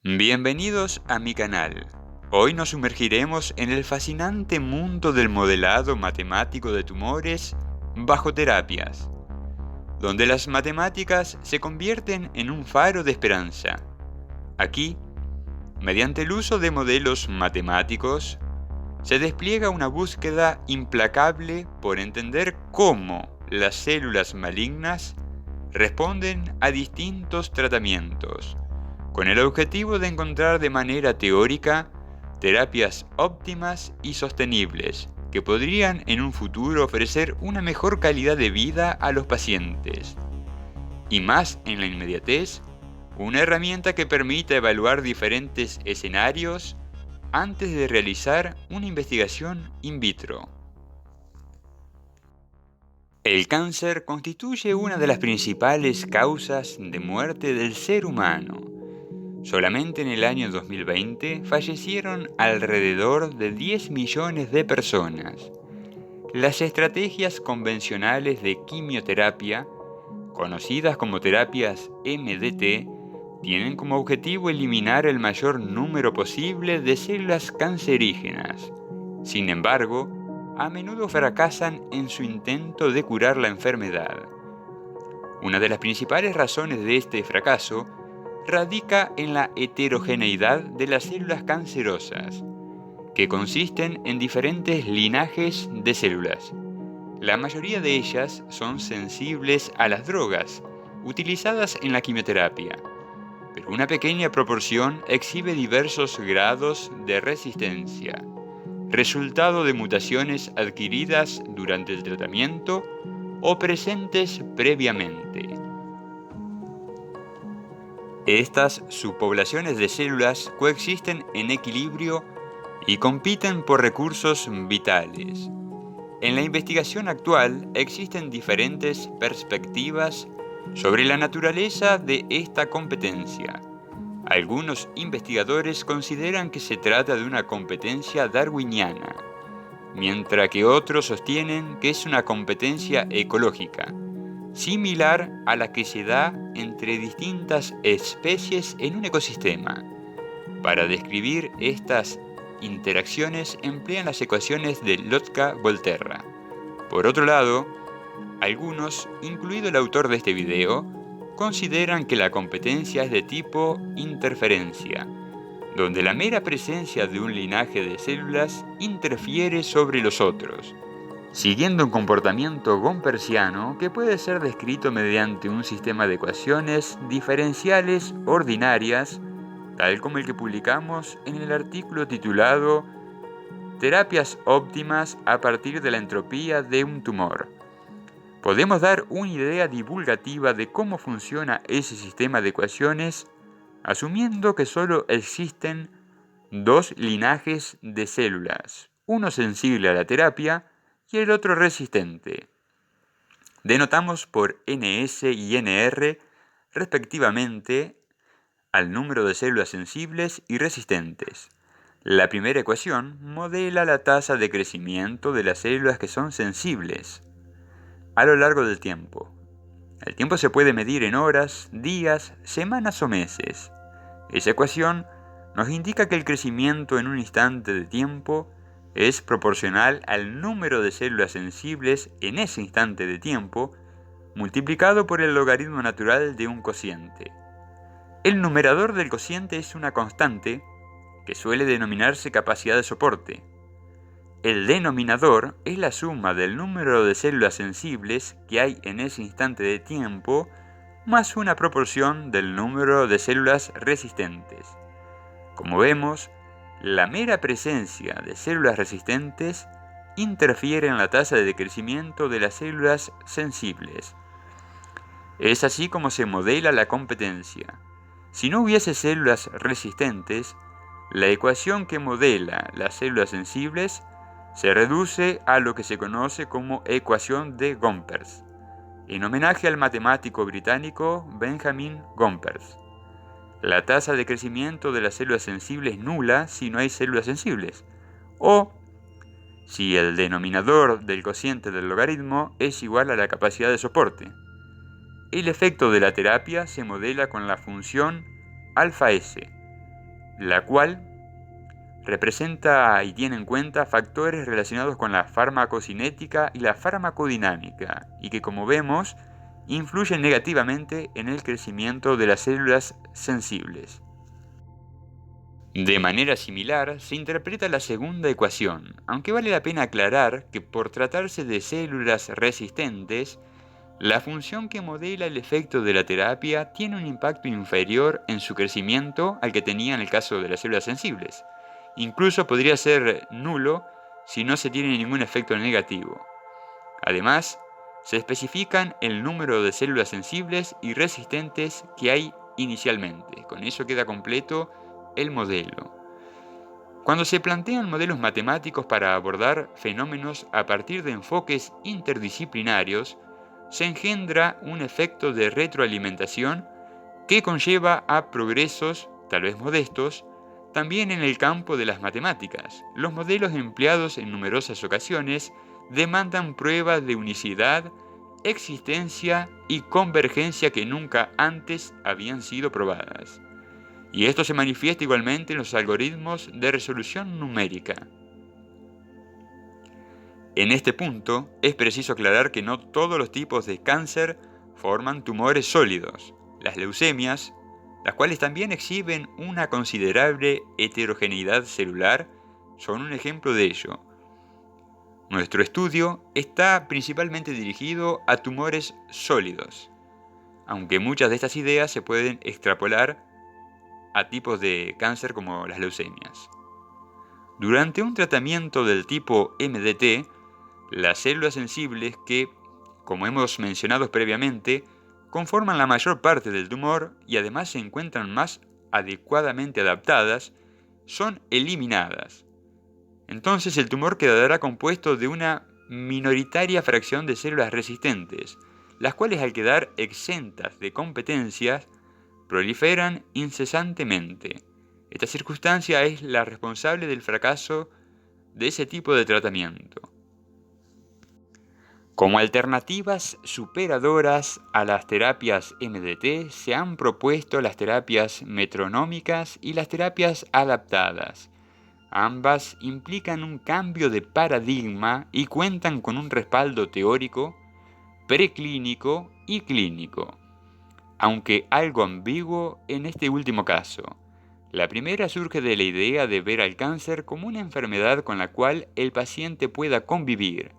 Bienvenidos a mi canal. Hoy nos sumergiremos en el fascinante mundo del modelado matemático de tumores bajo terapias, donde las matemáticas se convierten en un faro de esperanza. Aquí, mediante el uso de modelos matemáticos, se despliega una búsqueda implacable por entender cómo las células malignas responden a distintos tratamientos, con el objetivo de encontrar de manera teórica terapias óptimas y sostenibles que podrían en un futuro ofrecer una mejor calidad de vida a los pacientes. Y más en la inmediatez, una herramienta que permita evaluar diferentes escenarios antes de realizar una investigación in vitro. El cáncer constituye una de las principales causas de muerte del ser humano. Solamente en el año 2020 fallecieron alrededor de 10 millones de personas. Las estrategias convencionales de quimioterapia, conocidas como terapias MDT, tienen como objetivo eliminar el mayor número posible de células cancerígenas. Sin embargo, a menudo fracasan en su intento de curar la enfermedad. Una de las principales razones de este fracaso radica en la heterogeneidad de las células cancerosas, que consisten en diferentes linajes de células. La mayoría de ellas son sensibles a las drogas utilizadas en la quimioterapia, pero una pequeña proporción exhibe diversos grados de resistencia, resultado de mutaciones adquiridas durante el tratamiento o presentes previamente. Estas subpoblaciones de células coexisten en equilibrio y compiten por recursos vitales. En la investigación actual existen diferentes perspectivas sobre la naturaleza de esta competencia. Algunos investigadores consideran que se trata de una competencia darwiniana, mientras que otros sostienen que es una competencia ecológica, similar a la que se da entre distintas especies en un ecosistema. Para describir estas interacciones emplean las ecuaciones de Lotka-Volterra. Por otro lado, algunos, incluido el autor de este video, consideran que la competencia es de tipo interferencia, donde la mera presencia de un linaje de células interfiere sobre los otros, siguiendo un comportamiento gompersiano que puede ser descrito mediante un sistema de ecuaciones diferenciales ordinarias, tal como el que publicamos en el artículo titulado Terapias óptimas a partir de la entropía de un tumor. Podemos dar una idea divulgativa de cómo funciona ese sistema de ecuaciones, asumiendo que solo existen dos linajes de células, uno sensible a la terapia y el otro resistente. Denotamos por NS y NR, respectivamente, al número de células sensibles y resistentes. La primera ecuación modela la tasa de crecimiento de las células que son sensibles a lo largo del tiempo. El tiempo se puede medir en horas, días, semanas o meses. Esa ecuación nos indica que el crecimiento en un instante de tiempo es proporcional al número de células sensibles en ese instante de tiempo, multiplicado por el logaritmo natural de un cociente. El numerador del cociente es una constante que suele denominarse capacidad de soporte. El denominador es la suma del número de células sensibles que hay en ese instante de tiempo más una proporción del número de células resistentes. Como vemos, la mera presencia de células resistentes interfiere en la tasa de crecimiento de las células sensibles. Es así como se modela la competencia. Si no hubiese células resistentes, la ecuación que modela las células sensibles se reduce a lo que se conoce como ecuación de Gompers, en homenaje al matemático británico Benjamin Gompers. La tasa de crecimiento de las células sensibles es nula si no hay células sensibles, o si el denominador del cociente del logaritmo es igual a la capacidad de soporte. El efecto de la terapia se modela con la función alfa S, la cual representa y tiene en cuenta factores relacionados con la farmacocinética y la farmacodinámica, y que, como vemos, influyen negativamente en el crecimiento de las células sensibles. De manera similar, se interpreta la segunda ecuación, aunque vale la pena aclarar que por tratarse de células resistentes, la función que modela el efecto de la terapia tiene un impacto inferior en su crecimiento al que tenía en el caso de las células sensibles. Incluso podría ser nulo si no se tiene ningún efecto negativo. Además, se especifican el número de células sensibles y resistentes que hay inicialmente. Con eso queda completo el modelo. Cuando se plantean modelos matemáticos para abordar fenómenos a partir de enfoques interdisciplinarios, se engendra un efecto de retroalimentación que conlleva a progresos, tal vez modestos, también en el campo de las matemáticas. Los modelos empleados en numerosas ocasiones demandan pruebas de unicidad, existencia y convergencia que nunca antes habían sido probadas. Y esto se manifiesta igualmente en los algoritmos de resolución numérica. En este punto, es preciso aclarar que no todos los tipos de cáncer forman tumores sólidos. Las leucemias, las cuales también exhiben una considerable heterogeneidad celular, son un ejemplo de ello. Nuestro estudio está principalmente dirigido a tumores sólidos, aunque muchas de estas ideas se pueden extrapolar a tipos de cáncer como las leucemias. Durante un tratamiento del tipo MDT, las células sensibles que, como hemos mencionado previamente, conforman la mayor parte del tumor y además se encuentran más adecuadamente adaptadas, son eliminadas. Entonces el tumor quedará compuesto de una minoritaria fracción de células resistentes, las cuales al quedar exentas de competencias, proliferan incesantemente. Esta circunstancia es la responsable del fracaso de ese tipo de tratamiento. Como alternativas superadoras a las terapias MDT, se han propuesto las terapias metronómicas y las terapias adaptadas. Ambas implican un cambio de paradigma y cuentan con un respaldo teórico, preclínico y clínico, aunque algo ambiguo en este último caso. La primera surge de la idea de ver al cáncer como una enfermedad con la cual el paciente pueda convivir,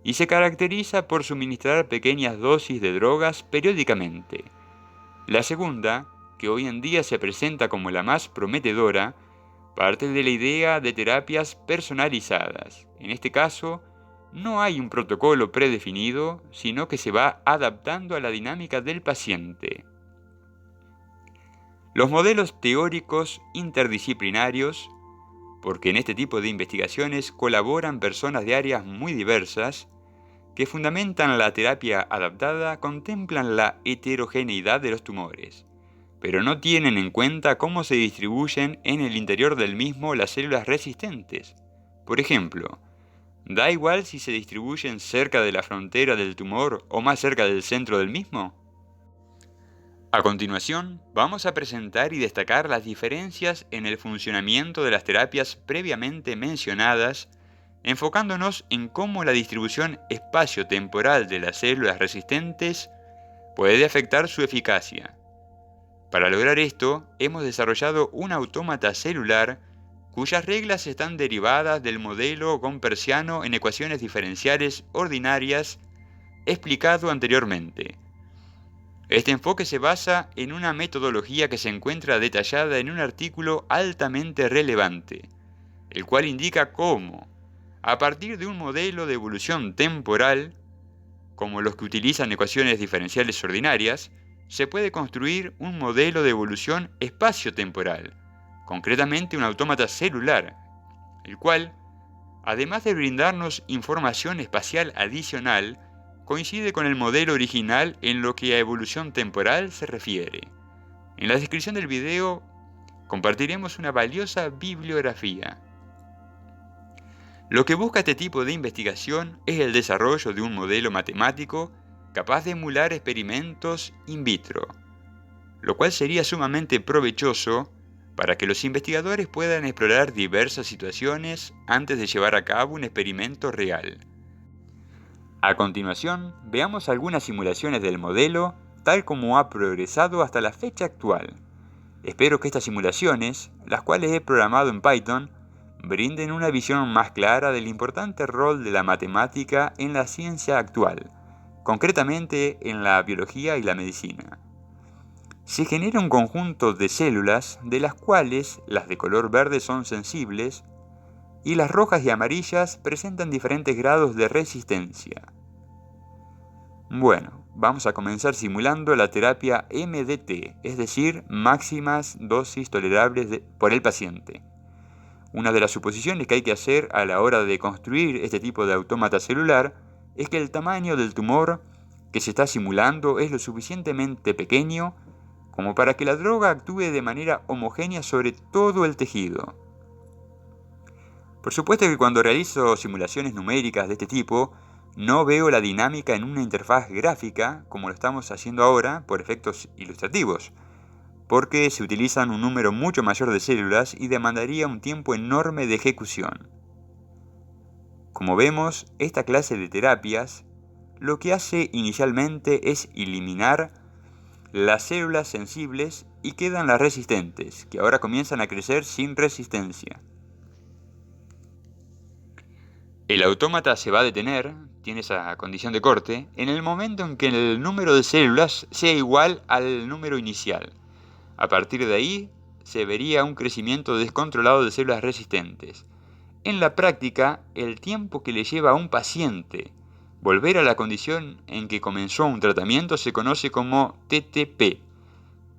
y se caracteriza por suministrar pequeñas dosis de drogas periódicamente. La segunda, que hoy en día se presenta como la más prometedora, parte de la idea de terapias personalizadas. En este caso, no hay un protocolo predefinido, sino que se va adaptando a la dinámica del paciente. Los modelos teóricos interdisciplinarios, porque en este tipo de investigaciones colaboran personas de áreas muy diversas, que fundamentan la terapia adaptada, contemplan la heterogeneidad de los tumores, pero no tienen en cuenta cómo se distribuyen en el interior del mismo las células resistentes. Por ejemplo, ¿da igual si se distribuyen cerca de la frontera del tumor o más cerca del centro del mismo? A continuación, vamos a presentar y destacar las diferencias en el funcionamiento de las terapias previamente mencionadas, enfocándonos en cómo la distribución espacio-temporal de las células resistentes puede afectar su eficacia. Para lograr esto, hemos desarrollado un autómata celular cuyas reglas están derivadas del modelo gompersiano en ecuaciones diferenciales ordinarias explicado anteriormente. Este enfoque se basa en una metodología que se encuentra detallada en un artículo altamente relevante, el cual indica cómo, a partir de un modelo de evolución temporal, como los que utilizan ecuaciones diferenciales ordinarias, se puede construir un modelo de evolución espacio-temporal, concretamente un autómata celular, el cual, además de brindarnos información espacial adicional, coincide con el modelo original en lo que a evolución temporal se refiere. En la descripción del video compartiremos una valiosa bibliografía. Lo que busca este tipo de investigación es el desarrollo de un modelo matemático capaz de emular experimentos in vitro, lo cual sería sumamente provechoso para que los investigadores puedan explorar diversas situaciones antes de llevar a cabo un experimento real. A continuación, veamos algunas simulaciones del modelo tal como ha progresado hasta la fecha actual. Espero que estas simulaciones, las cuales he programado en Python, brinden una visión más clara del importante rol de la matemática en la ciencia actual, concretamente en la biología y la medicina. Se genera un conjunto de células de las cuales las de color verde son sensibles y las rojas y amarillas presentan diferentes grados de resistencia. Bueno, vamos a comenzar simulando la terapia MDT, es decir, máximas dosis tolerables por el paciente. Una de las suposiciones que hay que hacer a la hora de construir este tipo de autómata celular es que el tamaño del tumor que se está simulando es lo suficientemente pequeño como para que la droga actúe de manera homogénea sobre todo el tejido. Por supuesto que cuando realizo simulaciones numéricas de este tipo, no veo la dinámica en una interfaz gráfica como lo estamos haciendo ahora por efectos ilustrativos, porque se utilizan un número mucho mayor de células y demandaría un tiempo enorme de ejecución. Como vemos, esta clase de terapias lo que hace inicialmente es eliminar las células sensibles y quedan las resistentes, que ahora comienzan a crecer sin resistencia. El autómata se va a detener, tiene esa condición de corte, en el momento en que el número de células sea igual al número inicial. A partir de ahí, se vería un crecimiento descontrolado de células resistentes. En la práctica, el tiempo que le lleva a un paciente volver a la condición en que comenzó un tratamiento se conoce como TTP.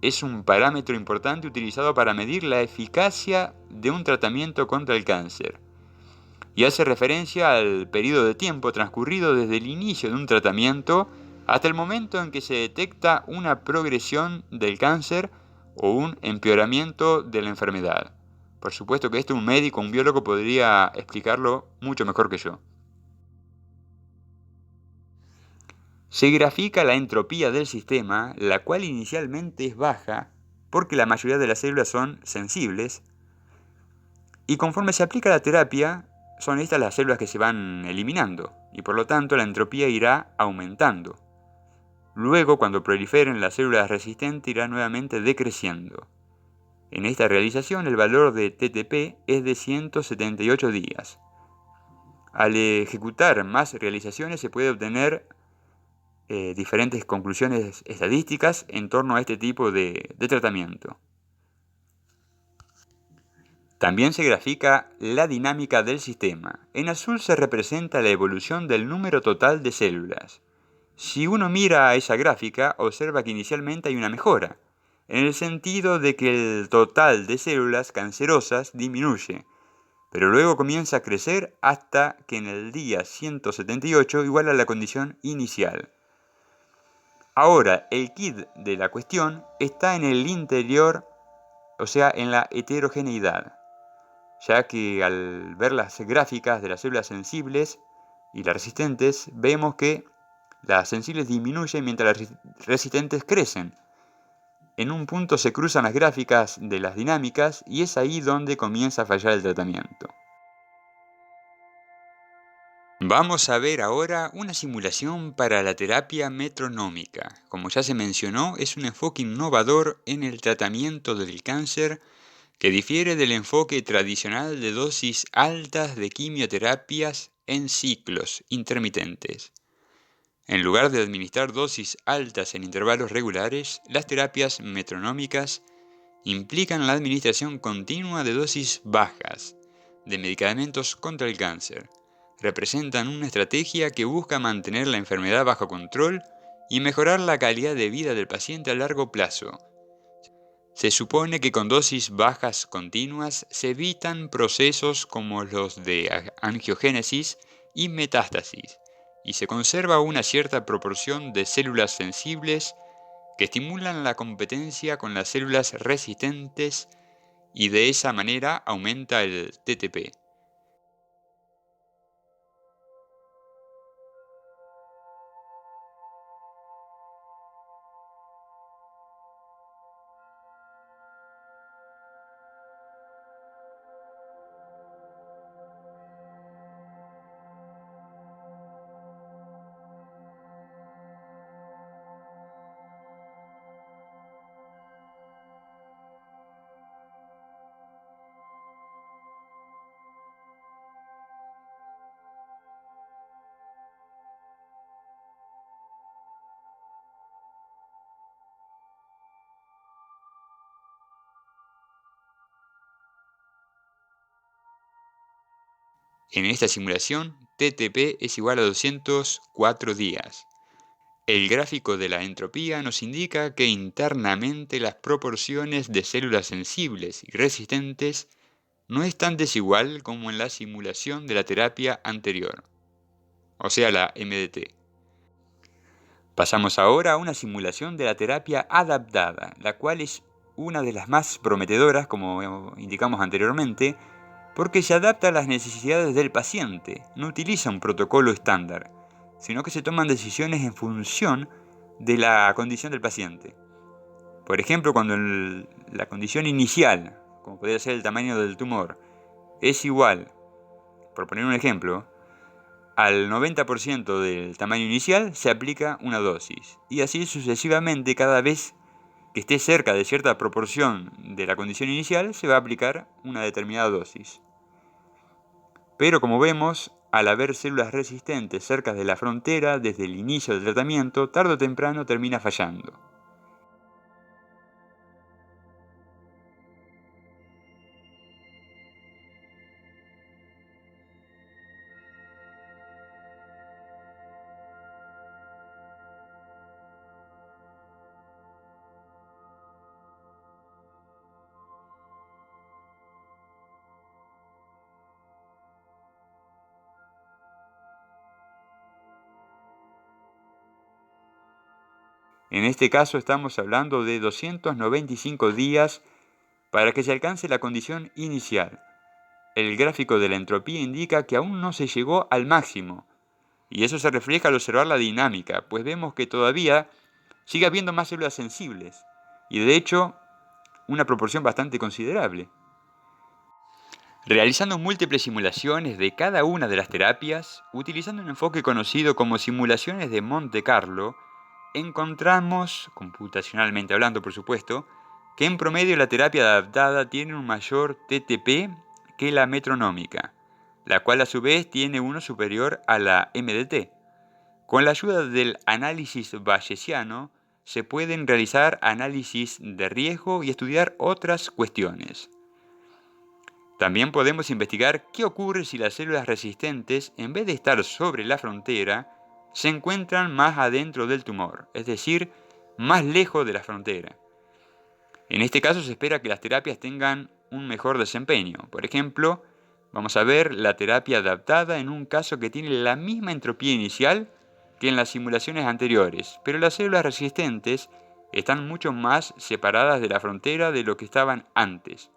Es un parámetro importante utilizado para medir la eficacia de un tratamiento contra el cáncer. Y hace referencia al periodo de tiempo transcurrido desde el inicio de un tratamiento hasta el momento en que se detecta una progresión del cáncer o un empeoramiento de la enfermedad. Por supuesto que esto un médico, un biólogo podría explicarlo mucho mejor que yo. Se grafica la entropía del sistema, la cual inicialmente es baja porque la mayoría de las células son sensibles, y conforme se aplica la terapia, son estas las células que se van eliminando, y por lo tanto la entropía irá aumentando. Luego, cuando proliferen las células resistentes, irá nuevamente decreciendo. En esta realización, el valor de TTP es de 178 días. Al ejecutar más realizaciones, se puede obtener diferentes conclusiones estadísticas en torno a este tipo de tratamiento. También se grafica la dinámica del sistema. En azul se representa la evolución del número total de células. Si uno mira a esa gráfica, observa que inicialmente hay una mejora, en el sentido de que el total de células cancerosas disminuye, pero luego comienza a crecer hasta que en el día 178 iguala la condición inicial. Ahora, el quid de la cuestión está en el interior, o sea, en la heterogeneidad, ya que al ver las gráficas de las células sensibles y las resistentes, vemos que las sensibles disminuyen mientras las resistentes crecen. En un punto se cruzan las gráficas de las dinámicas y es ahí donde comienza a fallar el tratamiento. Vamos a ver ahora una simulación para la terapia metronómica. Como ya se mencionó, es un enfoque innovador en el tratamiento del cáncer que difiere del enfoque tradicional de dosis altas de quimioterapias en ciclos intermitentes. En lugar de administrar dosis altas en intervalos regulares, las terapias metronómicas implican la administración continua de dosis bajas de medicamentos contra el cáncer. Representan una estrategia que busca mantener la enfermedad bajo control y mejorar la calidad de vida del paciente a largo plazo. Se supone que con dosis bajas continuas se evitan procesos como los de angiogénesis y metástasis, y se conserva una cierta proporción de células sensibles que estimulan la competencia con las células resistentes y de esa manera aumenta el TTP. En esta simulación, TTP es igual a 204 días. El gráfico de la entropía nos indica que internamente las proporciones de células sensibles y resistentes no es tan desigual como en la simulación de la terapia anterior, o sea, la MDT. Pasamos ahora a una simulación de la terapia adaptada, la cual es una de las más prometedoras, como indicamos anteriormente, porque se adapta a las necesidades del paciente, no utiliza un protocolo estándar, sino que se toman decisiones en función de la condición del paciente. Por ejemplo, cuando la condición inicial, como podría ser el tamaño del tumor, es igual, por poner un ejemplo, al 90% del tamaño inicial, se aplica una dosis. Y así sucesivamente, cada vez que esté cerca de cierta proporción de la condición inicial, se va a aplicar una determinada dosis. Pero como vemos, al haber células resistentes cerca de la frontera desde el inicio del tratamiento, tarde o temprano termina fallando. En este caso estamos hablando de 295 días para que se alcance la condición inicial. El gráfico de la entropía indica que aún no se llegó al máximo, y eso se refleja al observar la dinámica, pues vemos que todavía sigue habiendo más células sensibles, y de hecho, una proporción bastante considerable. Realizando múltiples simulaciones de cada una de las terapias, utilizando un enfoque conocido como simulaciones de Monte Carlo, encontramos, computacionalmente hablando por supuesto, que en promedio la terapia adaptada tiene un mayor TTP que la metronómica, la cual a su vez tiene uno superior a la MDT. Con la ayuda del análisis bayesiano se pueden realizar análisis de riesgo y estudiar otras cuestiones. También podemos investigar qué ocurre si las células resistentes, en vez de estar sobre la frontera, se encuentran más adentro del tumor, es decir, más lejos de la frontera. En este caso se espera que las terapias tengan un mejor desempeño. Por ejemplo, vamos a ver la terapia adaptada en un caso que tiene la misma entropía inicial que en las simulaciones anteriores, pero las células resistentes están mucho más separadas de la frontera de lo que estaban antes.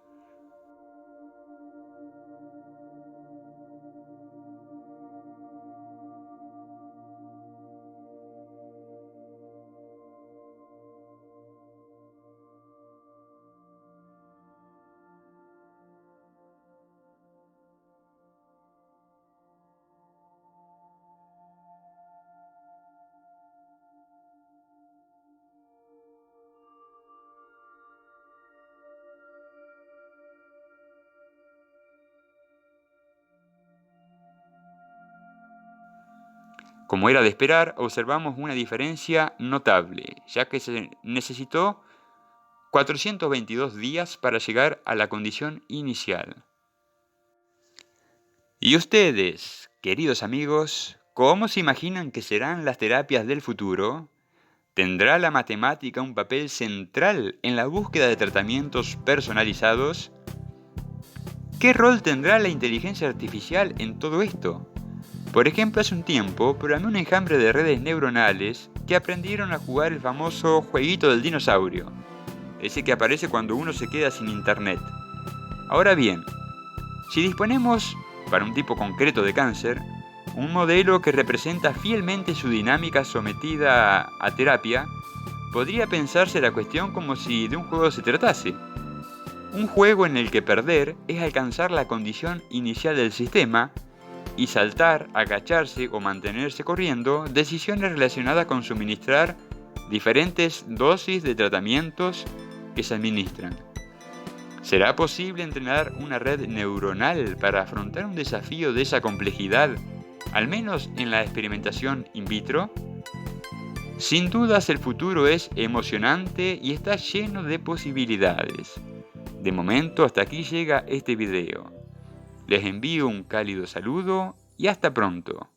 Como era de esperar, observamos una diferencia notable, ya que se necesitó 422 días para llegar a la condición inicial. ¿Y ustedes, queridos amigos, cómo se imaginan que serán las terapias del futuro? ¿Tendrá la matemática un papel central en la búsqueda de tratamientos personalizados? ¿Qué rol tendrá la inteligencia artificial en todo esto? Por ejemplo, hace un tiempo programé un enjambre de redes neuronales que aprendieron a jugar el famoso jueguito del dinosaurio, ese que aparece cuando uno se queda sin internet. Ahora bien, si disponemos, para un tipo concreto de cáncer, un modelo que representa fielmente su dinámica sometida a terapia, podría pensarse la cuestión como si de un juego se tratase. Un juego en el que perder es alcanzar la condición inicial del sistema y saltar, agacharse o mantenerse corriendo, decisiones relacionadas con suministrar diferentes dosis de tratamientos que se administran. ¿Será posible entrenar una red neuronal para afrontar un desafío de esa complejidad, al menos en la experimentación in vitro? Sin dudas el futuro es emocionante y está lleno de posibilidades. De momento hasta aquí llega este video. Les envío un cálido saludo y hasta pronto.